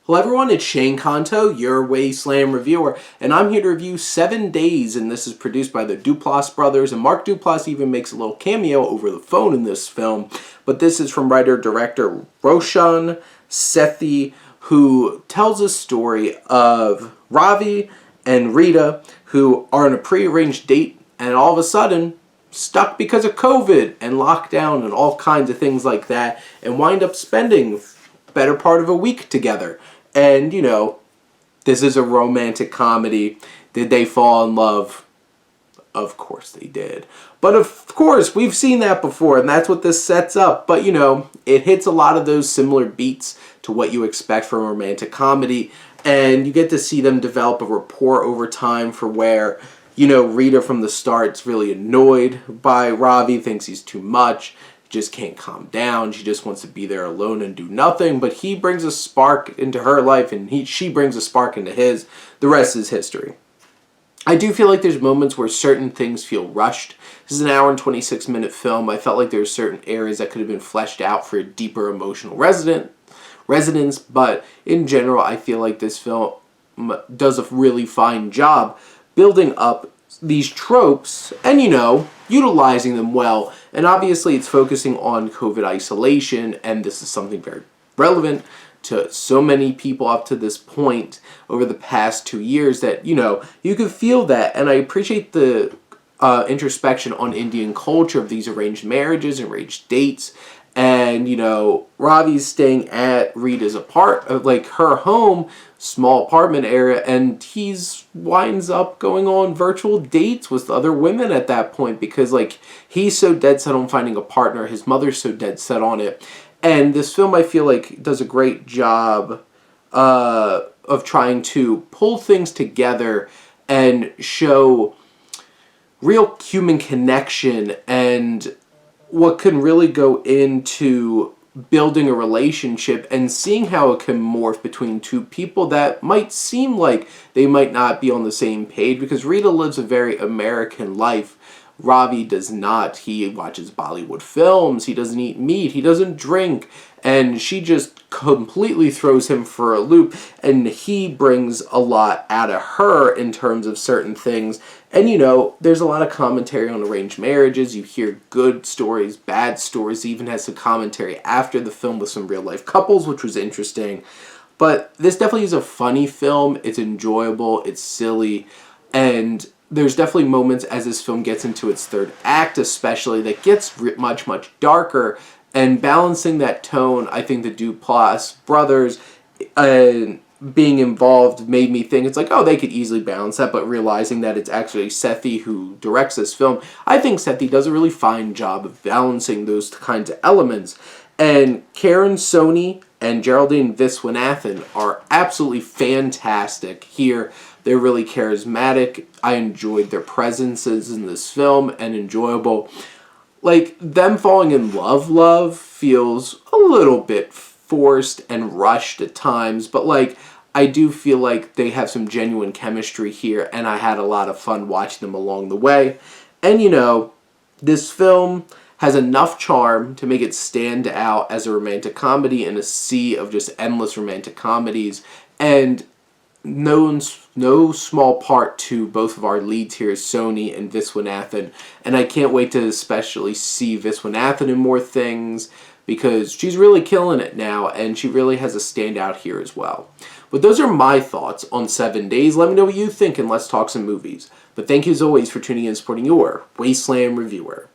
Hello everyone, it's Shane Kanto, your Wasteland reviewer, and I'm here to review 7 Days, and this is produced by the Duplass brothers, and Mark Duplass even makes a little cameo over the phone in this film, but this is from writer-director Roshan, Sethi, who tells a story of Ravi and Rita, who are on a pre-arranged date, and all of a sudden, stuck because of COVID and lockdown and all kinds of things like that, and wind up spending better part of a week together. And, you know, this is a romantic comedy. Did they fall in love? Of course they did. But of course, we've seen that before, and that's what this sets up. But, you know, it hits a lot of those similar beats to what you expect from a romantic comedy. And you get to see them develop a rapport over time for where, you know, Rita from the start's really annoyed by Ravi, thinks he's too much. Just can't calm down. She just wants to be there alone and do nothing, but he brings a spark into her life and she brings a spark into his. The rest is history. I do feel like there's moments where certain things feel rushed. This is an hour and 26-minute film. I felt like there were certain areas that could have been fleshed out for a deeper emotional resonance, but in general, I feel like this film does a really fine job building up these tropes and, you know, utilizing them well. And obviously it's focusing on COVID isolation, and this is something very relevant to so many people up to this point over the past 2 years that, you know, you can feel that. And I appreciate the introspection on Indian culture of these arranged marriages and arranged dates. And, you know, Ravi's staying at Rita's like her home, small apartment area, and he's winds up going on virtual dates with other women at that point because, like, he's so dead set on finding a partner, his mother's so dead set on it. And this film, I feel like, does a great job of trying to pull things together and show real human connection and what can really go into building a relationship and seeing how it can morph between two people that might seem like they might not be on the same page, because Rita lives a very American life. Ravi does not. He watches Bollywood films, he doesn't eat meat, he doesn't drink, and she just completely throws him for a loop, and he brings a lot out of her in terms of certain things. And, you know, there's a lot of commentary on arranged marriages. You hear good stories, bad stories. It even has some commentary after the film with some real-life couples, which was interesting. But this definitely is a funny film. It's enjoyable. It's silly. And there's definitely moments as this film gets into its third act, especially, that gets much, much darker. And balancing that tone, I think the Duplass brothers being involved made me think it's like, oh, they could easily balance that, but realizing that it's actually Sethi who directs this film, I think Sethi does a really fine job of balancing those kinds of elements. And Karan, Soni, and Geraldine Viswanathan are absolutely fantastic here. They're really charismatic. I enjoyed their presences in this film and enjoyable. Like, them falling in love feels a little bit forced and rushed at times, but, like, I do feel like they have some genuine chemistry here, and I had a lot of fun watching them along the way. And, you know, this film has enough charm to make it stand out as a romantic comedy in a sea of just endless romantic comedies, and no small part to both of our leads here, Soni and Viswanathan. And I can't wait to especially see Viswanathan in more things, because she's really killing it now, and she really has a standout here as well. But those are my thoughts on 7 Days. Let me know what you think, and let's talk some movies. But thank you as always for tuning in and supporting your Wasteland reviewer.